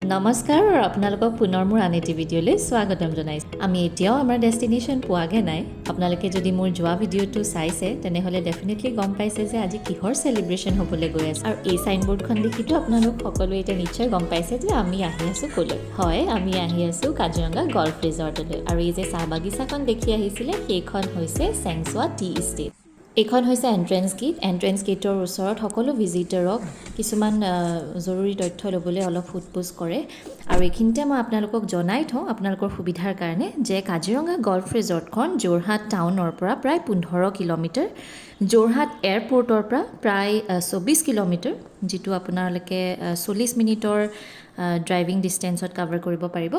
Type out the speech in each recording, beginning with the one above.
নমস্কাৰ আৰু আপোনালোকক পুনৰ মোৰ আন এটি ভিডিঅ'লৈ স্বাগতম জনাইছোঁ। আমি এতিয়াও আমাৰ ডেষ্টিনেশ্যন পোৱাগৈ নাই। আপোনালোকে যদি মোৰ যোৱা ভিডিঅ'টো চাইছে তেনেহ'লে ডেফিনেটলি গম পাইছে যে আজি কিহৰ চেলিব্ৰেশ্যন হ'বলৈ গৈ আছে। আৰু এই চাইনবোৰ্ডখন দেখিতো আপোনালোক সকলোৱে এতিয়া নিশ্চয় গম পাইছে যে আমি আহি আছোঁ ক'লৈ। হয়, আমি আহি আছোঁ কাজিৰঙা গল্ফ ৰিজৰ্টলৈ। আৰু এই যে চাহ বাগিচাখন দেখি আহিছিলে সেইখন হৈছে চেংচোৱা টি ইষ্টেট। এইখন হৈছে এণ্ট্ৰেঞ্চ গেটৰ ওচৰত সকলো ভিজিটৰক কিছুমান জৰুৰী তথ্য ল'বলৈ অলপ সোধপোছ কৰে। আৰু এইখিনিতে মই আপোনালোকক জনাই থওঁ আপোনালোকৰ সুবিধাৰ কাৰণে যে কাজিৰঙা গল্ফ ৰিজৰ্টখন যোৰহাট টাউনৰ পৰা প্ৰায় 15 কিলোমিটাৰ, যোৰহাট এয়াৰপৰ্টৰ পৰা প্ৰায় 24 কিলোমিটাৰ, যিটো আপোনালোকে 40 মিনিটৰ ড্ৰাইভিং ডিষ্টেঞ্চত কাভাৰ কৰিব পাৰিব,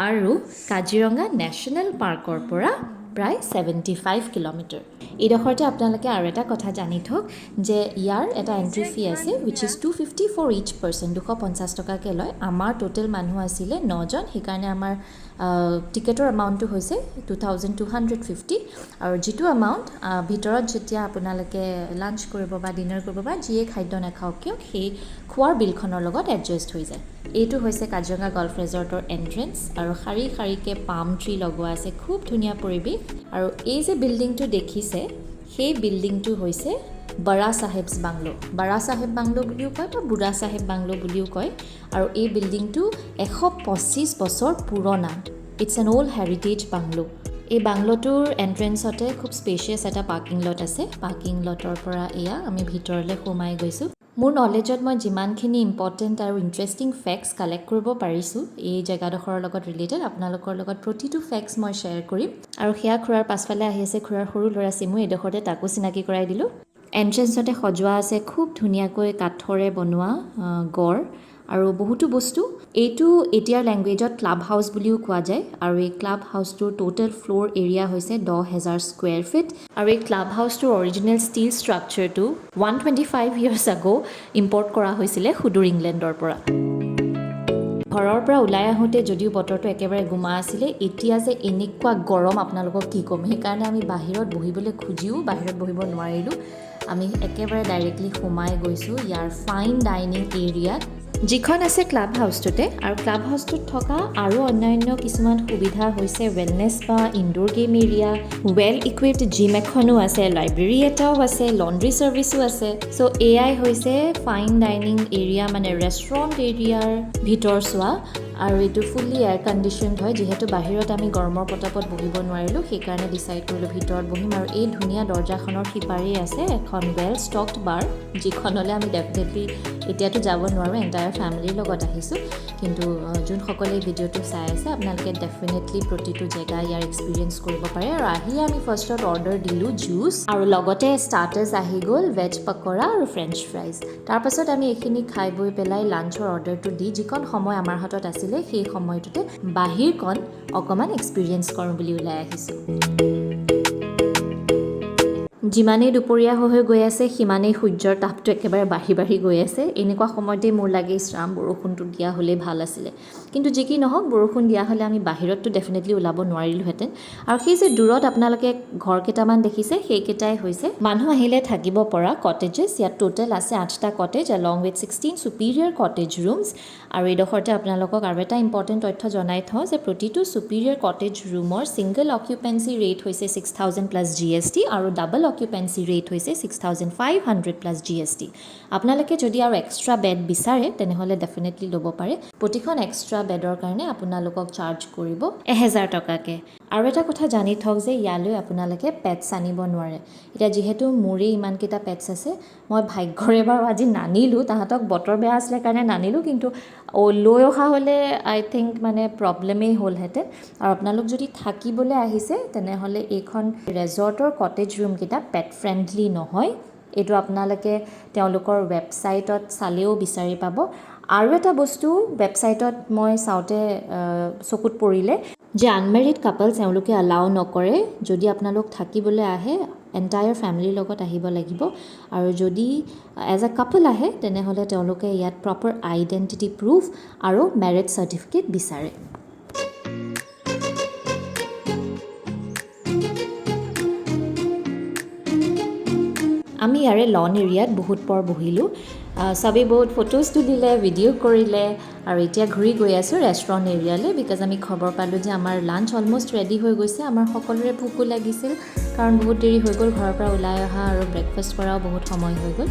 আৰু কাজিৰঙা নেশ্যনেল পাৰ্কৰ পৰা প্ৰায় 75 কিলোমিটাৰ। এইডোখৰতে আপোনালোকে আৰু এটা কথা জানি থওক যে ইয়াৰ এটা এণ্ট্ৰি ফি আছে which is 250 for each person, 250 টকাকৈ লয়। আমাৰ টোটেল মানুহ আছিলে 9জন, সেইকাৰণে আমাৰ টিকেটৰ এমাউণ্টটো হৈছে 2250। আৰু যিটো এমাউণ্ট ভিতৰত যেতিয়া আপোনালোকে লাঞ্চ কৰিব বা ডিনাৰ কৰিব বা যিয়ে খাদ্য নাখাওক কিয় সেই খোৱাৰ বিলখনৰ লগত এডজাষ্ট হৈ যায়। এইটো হৈছে কাজিৰঙা গল্ফ ৰিজৰ্টৰ এণ্ট্ৰেঞ্চ, আৰু শাৰী শাৰীকৈ পাম ট্ৰি লগোৱা আছে, খুব ধুনীয়া পৰিৱেশ। আৰু এই যে বিল্ডিংটো দেখিছে সেই বিল্ডিংটো হৈছে বৰা চাহেবছ বাংলো। বৰা চাহেব বাংলো বুলিও কয় বা বুঢ়া চাহেব বাংলো বুলিও কয়। আৰু এই বিল্ডিংটো 125 বছৰ পুৰণা। It's an old heritage bungalow. এই বাংলোটোৰ এণ্ট্ৰেঞ্চতে খুব স্পেচিয়াছ এটা পাৰ্কিং লট আছে। পাৰ্কিং লটৰ পৰা এয়া আমি ভিতৰলৈ সোমাই গৈছোঁ। মোৰ নলেজত মই যিমানখিনি ইম্পৰ্টেণ্ট আৰু ইণ্টাৰেষ্টিং ফেক্টছ কালেক্ট কৰিব পাৰিছোঁ এই জেগাডোখৰৰ লগত ৰিলেটেড, আপোনালোকৰ লগত প্ৰতিটো ফেক্টছ মই শ্বেয়াৰ কৰিম। আৰু সেয়া খুৰাৰ পাছফালে আহি আছে খুৰাৰ সৰু ল'ৰা চিমু, এইডোখৰতে তাকো চিনাকি কৰাই দিলোঁ। এণ্ট্ৰেঞ্চতে সজোৱা আছে খুব ধুনীয়াকৈ কাঠৰে বনোৱা গড় আৰু বহুতো বস্তু। এইটো এতিয়াৰ লেংগুৱেজত ক্লাব হাউচ বুলিও কোৱা যায়। আৰু এই ক্লাব হাউচটোৰ টোটেল ফ্ল'ৰ এৰিয়া হৈছে 10,000 স্কুৱেৰ ফিট। আৰু এই ক্লাব হাউচটোৰ অৰিজিনেল ষ্টীল ষ্ট্ৰাকচাৰটো 125 ইয়াৰ্ছ আগো ইম্পৰ্ট কৰা হৈছিলে সুদূৰ ইংলেণ্ডৰ পৰা। ঘৰৰ পৰা ওলাই আহোঁতে যদিও বতৰটো একেবাৰে গোমা আছিলে, এতিয়া যে এনেকুৱা গৰম আপোনালোকক কি ক'ম। সেইকাৰণে আমি বাহিৰত বহিবলৈ খুজিও বাহিৰত বহিব নোৱাৰিলোঁ। আমি একেবাৰে ডাইৰেক্টলি সোমাই গৈছোঁ ইয়াৰ ফাইন ডাইনিং এৰিয়াত, যিখন আছে ক্লাব হাউচটোতে। আৰু ক্লাব হাউচটোত থকা আৰু অন্যান্য কিছুমান সুবিধা হৈছে ৱেলনেছ বা indoor game area, well equipped gym এখনো আছে, লাইব্ৰেৰী এটাও আছে, লণ্ড্ৰি ছাৰ্ভিচো আছে। চ' এয়াই হৈছে ফাইন ডাইনিং এৰিয়া, মানে ৰেষ্টুৰেণ্ট এৰিয়াৰ ভিতৰচোৱা। আৰু এইটো ফুল্লি এয়াৰ কণ্ডিশ্যনড হয়। যিহেতু বাহিৰত আমি গৰমৰ পতাপত বহিব নোৱাৰিলোঁ, সেইকাৰণে ডিচাইড কৰিলোঁ ভিতৰত বহিম। আৰু এই ধুনীয়া দৰ্জাখনৰ সিপাৰেই আছে এখন ৱেল ষ্টকড বাৰ, যিখনলৈ আমি ডেফিনেটলি এতিয়াতো যাব নোৱাৰোঁ, এণ্টায়াৰ ফেমিলিৰ লগত আহিছোঁ। কিন্তু যোনসকলে এই ভিডিঅ'টো চাই আছে আপোনালোকে ডেফিনেটলি প্ৰতিটো জেগা ইয়াৰ এক্সপিৰিয়েঞ্চ কৰিব পাৰে। আৰু আহিয়ে আমি ফাৰ্ষ্টত অৰ্ডাৰ দিলোঁ জুচ, আৰু লগতে ষ্টাৰ্টাৰ্ছ আহি গ'ল ভেজ পকৰা আৰু ফ্ৰেঞ্চ ফ্ৰাইজ। তাৰপাছত আমি এইখিনি খাই বৈ পেলাই লাঞ্চৰ অৰ্ডাৰটো দি যিকণ সময় আমাৰ হাতত আছিলে সেই সময়টোতে বাহিৰকণ অকণমান এক্সপিৰিয়েঞ্চ কৰোঁ বুলি ওলাই আহিছোঁ। যিমানেই দুপৰীয়া হৈ গৈ আছে সিমানেই সূৰ্যৰ তাপটো একেবাৰে বাঢ়ি বাঢ়ি গৈ আছে। এনেকুৱা সময়তেই মোৰ লাগে ইছৰাম বৰষুণটো দিয়া হ'লেই ভাল আছিলে। কিন্তু যি কি নহওক, বৰষুণ দিয়া হ'লে আমি বাহিৰততো ডেফিনেটলি ওলাব নোৱাৰিলোহেঁতেন। আৰু সেই যে দূৰত আপোনালোকে ঘৰ কেইটামান দেখিছে সেইকেইটাই হৈছে মানুহ আহিলে থাকিব পৰা কটেজেছ। ইয়াত টোটেল আছে 8টা কটেজ এলং উইথ 16 ছুপিৰিয়ৰ কটেজ ৰুমছ। আৰু এইডোখৰতে আপোনালোকক আৰু এটা ইম্পৰ্টেণ্ট তথ্য জনাই থওঁ যে প্ৰতিটো ছুপিৰিয়ৰ কটেজ ৰুমৰ ছিংগল অকুপেঞ্চি ৰেট হৈছে 6,000 প্লাছ GST, আৰু ডাবল অকুপেঞ্চি ৰেট হৈছে 6,500 প্লাছ GST। আপোনালোকে যদি আৰু এক্সট্ৰা বেড বিচাৰে তেনেহ'লে ডেফিনেটলি ল'ব পাৰে। প্ৰতিখন এক্সট্ৰা বেডৰ কাৰণে আপোনালোকক চাৰ্জ কৰিব 1,000 টকাকৈ। আৰু এটা কথা জানি থওক যে ইয়ালৈ আপোনালোকে পেটছ আনিব নোৱাৰে। এতিয়া যিহেতু মোৰেই ইমানকেইটা পেটছ আছে, মই ভাগ্যৰে বাৰু আজি নানিলোঁ, তাহাঁতক বতৰ বেয়া আছিলে কাৰণে নানিলোঁ। কিন্তু লৈ অহা হ'লে আই থিংক মানে প্ৰব্লেমেই হ'লহেঁতেন। আৰু আপোনালোক যদি থাকিবলৈ আহিছে তেনেহ'লে এইখন ৰেজৰ্টৰ কটেজ ৰুমকেইটা পেট ফ্ৰেণ্ডলি নহয়। এইটো আপোনালোকে তেওঁলোকৰ ৱেবছাইটত চালেও বিচাৰি পাব। আৰু এটা বস্তু ৱেবছাইটত মই চাওঁতে চকুত পৰিলে যে আনমেৰিড কাপলছ এওঁলোকে এলাউ নকৰে। যদি আপোনালোক থাকিবলৈ আহে এণ্টায়াৰ ফেমিলিৰ লগত আহিব লাগিব। আৰু যদি এজ এ কাপল আহে তেনেহ'লে তেওঁলোকে ইয়াত প্ৰপাৰ আইডেণ্টিটি প্ৰুফ আৰু মেৰেজ চাৰ্টিফিকেট বিচাৰে। আমি ইয়াৰে লন এৰিয়াত বহুত পৰ বহিলোঁ। চবেই বহুত ফটোজ তুলিলে ভিডিঅ' কৰিলে আৰু এতিয়া ঘূৰি গৈ আছোঁ ৰেষ্টুৰেণ্ট এৰিয়ালৈ বিকজ আমি খবৰ পালোঁ যে আমাৰ লাঞ্চ অলমষ্ট ৰেডি হৈ গৈছে আমাৰ সকলোৰে ভোকো লাগিছিল কাৰণ বহুত দেৰি হৈ গ'ল ঘৰৰ পৰা ওলাই অহা আৰু ব্ৰেকফাষ্ট কৰাও বহুত সময় হৈ গ'ল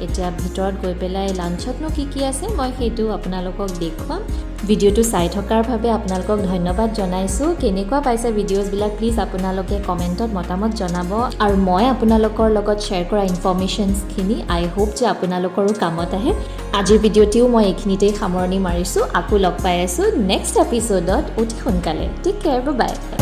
এতিয়া ভিতৰত গৈ পেলাই লাঞ্চতনো কি আছে মই সেইটো আপোনালোকক দেখুৱাম ভিডিঅ'টো চাই থকাৰ বাবে আপোনালোকক ধন্যবাদ জনাইছোঁ কেনেকুৱা পাইছে ভিডিঅ'ছবিলাক প্লিজ আপোনালোকে কমেণ্টত মতামত জনাব আৰু মই আপোনালোকৰ লগত শ্বেয়াৰ কৰা ইনফৰ্মেশ্যনছখিনি আই হোপ যে আপোনালোকৰো কামত আহে আজিৰ ভিডিঅ'টিও মই এইখিনিতেই সামৰণি মাৰিছোঁ আকৌ লগ পাই আছোঁ নেক্সট এপিছ'ডত অতি সোনকালে টেক কেয়াৰ বাই